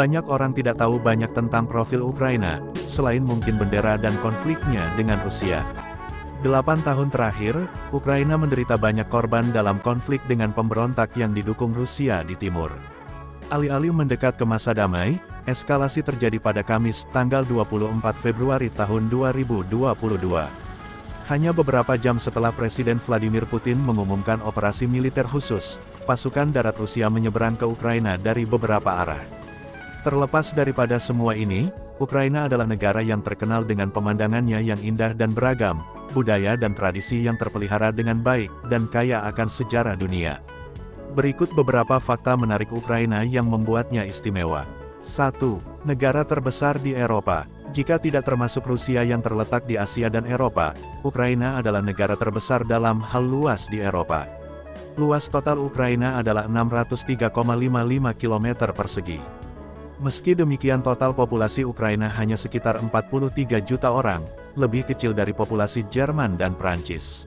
Banyak orang tidak tahu banyak tentang profil Ukraina, selain mungkin bendera dan konfliknya dengan Rusia. 8 tahun terakhir, Ukraina menderita banyak korban dalam konflik dengan pemberontak yang didukung Rusia di timur. Alih-alih mendekat ke masa damai, eskalasi terjadi pada Kamis, tanggal 24 Februari tahun 2022. Hanya beberapa jam setelah Presiden Vladimir Putin mengumumkan operasi militer khusus, pasukan darat Rusia menyeberang ke Ukraina dari beberapa arah. Terlepas daripada semua ini, Ukraina adalah negara yang terkenal dengan pemandangannya yang indah dan beragam, budaya dan tradisi yang terpelihara dengan baik, dan kaya akan sejarah dunia. Berikut beberapa fakta menarik Ukraina yang membuatnya istimewa. 1. Negara terbesar di Eropa. Jika tidak termasuk Rusia yang terletak di Asia dan Eropa, Ukraina adalah negara terbesar dalam hal luas di Eropa. Luas total Ukraina adalah 603,55 km persegi. Meski demikian total populasi Ukraina hanya sekitar 43 juta orang, lebih kecil dari populasi Jerman dan Prancis.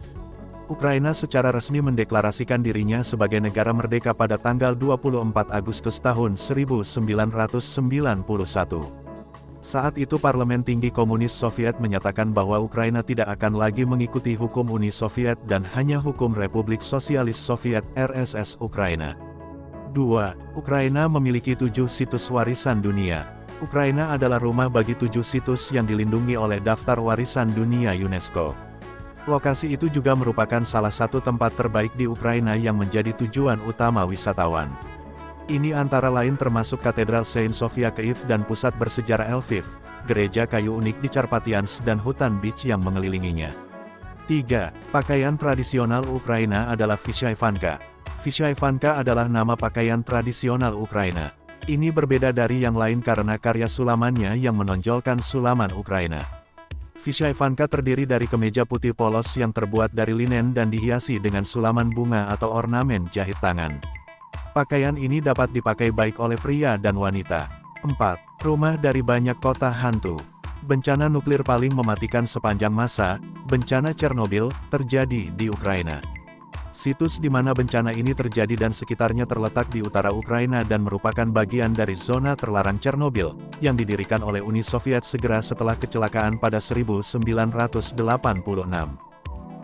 Ukraina secara resmi mendeklarasikan dirinya sebagai negara merdeka pada tanggal 24 Agustus tahun 1991. Saat itu Parlemen Tinggi Komunis Soviet menyatakan bahwa Ukraina tidak akan lagi mengikuti hukum Uni Soviet dan hanya hukum Republik Sosialis Soviet (RSS) Ukraina. 2. Ukraina memiliki 7 situs warisan dunia. Ukraina adalah rumah bagi 7 situs yang dilindungi oleh Daftar Warisan Dunia UNESCO. Lokasi itu juga merupakan salah satu tempat terbaik di Ukraina yang menjadi tujuan utama wisatawan. Ini antara lain termasuk Katedral Saint Sofia Kiev dan pusat bersejarah Lviv, gereja kayu unik di Carpathians dan hutan beach yang mengelilinginya. 3. Pakaian tradisional Ukraina adalah Vyshyvanka. Vyshyvanka adalah nama pakaian tradisional Ukraina. Ini berbeda dari yang lain karena karya sulamannya yang menonjolkan sulaman Ukraina. Vyshyvanka terdiri dari kemeja putih polos yang terbuat dari linen dan dihiasi dengan sulaman bunga atau ornamen jahit tangan. Pakaian ini dapat dipakai baik oleh pria dan wanita. 4. Rumah dari banyak kota hantu. Bencana nuklir paling mematikan sepanjang masa, bencana Chernobyl, terjadi di Ukraina. Situs di mana bencana ini terjadi dan sekitarnya terletak di utara Ukraina dan merupakan bagian dari zona terlarang Chernobyl, yang didirikan oleh Uni Soviet segera setelah kecelakaan pada 1986.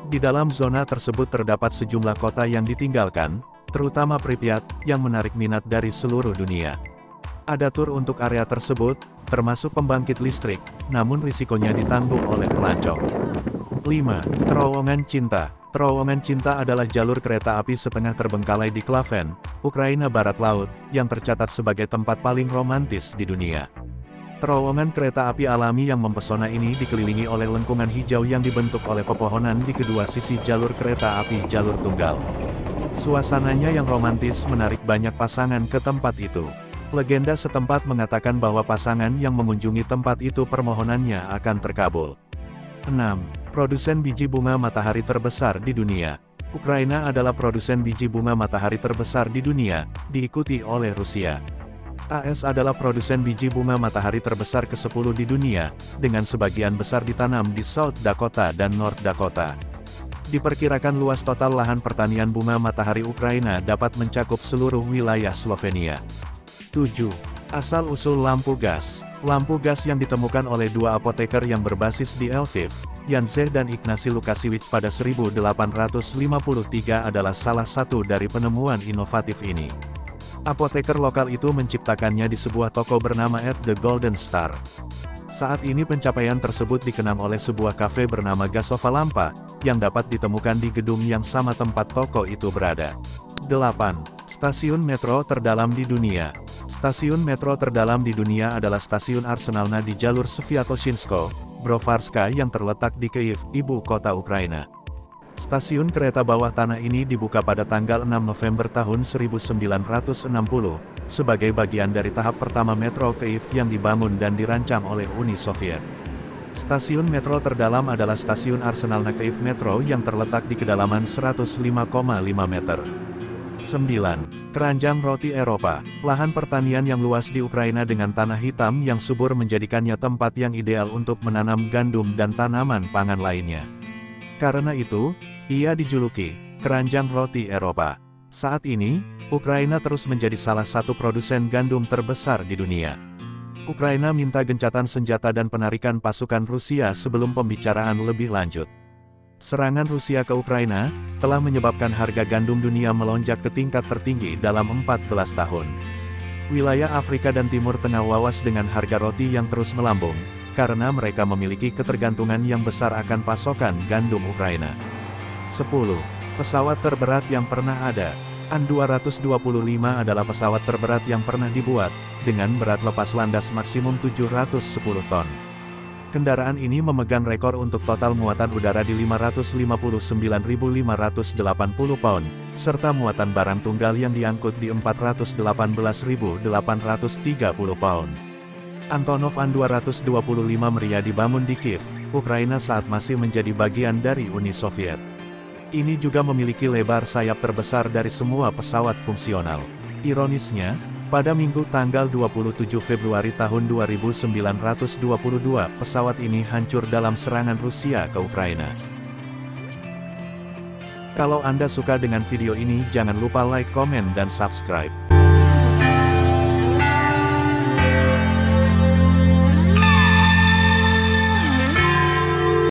Di dalam zona tersebut terdapat sejumlah kota yang ditinggalkan, terutama Pripyat, yang menarik minat dari seluruh dunia. Ada tur untuk area tersebut, termasuk pembangkit listrik, namun risikonya ditanggung oleh pelancong. 5. Terowongan Cinta. Terowongan Cinta adalah jalur kereta api setengah terbengkalai di Klaven, Ukraina Barat Laut, yang tercatat sebagai tempat paling romantis di dunia. Terowongan kereta api alami yang mempesona ini dikelilingi oleh lengkungan hijau yang dibentuk oleh pepohonan di kedua sisi jalur kereta api jalur tunggal. Suasananya yang romantis menarik banyak pasangan ke tempat itu. Legenda setempat mengatakan bahwa pasangan yang mengunjungi tempat itu permohonannya akan terkabul. 6. Produsen biji bunga matahari terbesar di dunia. Ukraina adalah produsen biji bunga matahari terbesar di dunia, diikuti oleh Rusia. AS adalah produsen biji bunga matahari terbesar ke-10 di dunia, dengan sebagian besar ditanam di South Dakota dan North Dakota. Diperkirakan luas total lahan pertanian bunga matahari Ukraina dapat mencakup seluruh wilayah Slovenia. 7. Asal-usul lampu gas. Lampu gas yang ditemukan oleh dua apoteker yang berbasis di Lviv, Jan Zeh dan Ignacy Lukasiewicz pada 1853 adalah salah satu dari penemuan inovatif ini. Apoteker lokal itu menciptakannya di sebuah toko bernama At the Golden Star. Saat ini pencapaian tersebut dikenang oleh sebuah kafe bernama Gasova Lampa, yang dapat ditemukan di gedung yang sama tempat toko itu berada. 8. Stasiun metro terdalam di dunia. Stasiun metro terdalam di dunia adalah stasiun Arsenalna di jalur Sviatoshinsko, Brovarska yang terletak di Kiev, ibu kota Ukraina. Stasiun kereta bawah tanah ini dibuka pada tanggal 6 November tahun 1960, sebagai bagian dari tahap pertama metro Kiev yang dibangun dan dirancang oleh Uni Soviet. Stasiun metro terdalam adalah stasiun Arsenalna Kiev Metro yang terletak di kedalaman 105,5 meter. 9. Keranjang roti Eropa. Lahan pertanian yang luas di Ukraina dengan tanah hitam yang subur menjadikannya tempat yang ideal untuk menanam gandum dan tanaman pangan lainnya. Karena itu, ia dijuluki keranjang roti Eropa. Saat ini, Ukraina terus menjadi salah satu produsen gandum terbesar di dunia. Ukraina minta gencatan senjata dan penarikan pasukan Rusia sebelum pembicaraan lebih lanjut. Serangan Rusia ke Ukraina telah menyebabkan harga gandum dunia melonjak ke tingkat tertinggi dalam 14 tahun. Wilayah Afrika dan Timur Tengah wawas dengan harga roti yang terus melambung, karena mereka memiliki ketergantungan yang besar akan pasokan gandum Ukraina. 10. Pesawat terberat yang pernah ada. An-225 adalah pesawat terberat yang pernah dibuat, dengan berat lepas landas maksimum 710 ton. Kendaraan ini memegang rekor untuk total muatan udara di 559.580 pound, serta muatan barang tunggal yang diangkut di 418.830 pound. Antonov An-225 meriah dibangun di Kiev, Ukraina saat masih menjadi bagian dari Uni Soviet. Ini juga memiliki lebar sayap terbesar dari semua pesawat fungsional. Ironisnya, pada Minggu tanggal 27 Februari tahun 2922, pesawat ini hancur dalam serangan Rusia ke Ukraina. Kalau Anda suka dengan video ini, jangan lupa like, komen, dan subscribe.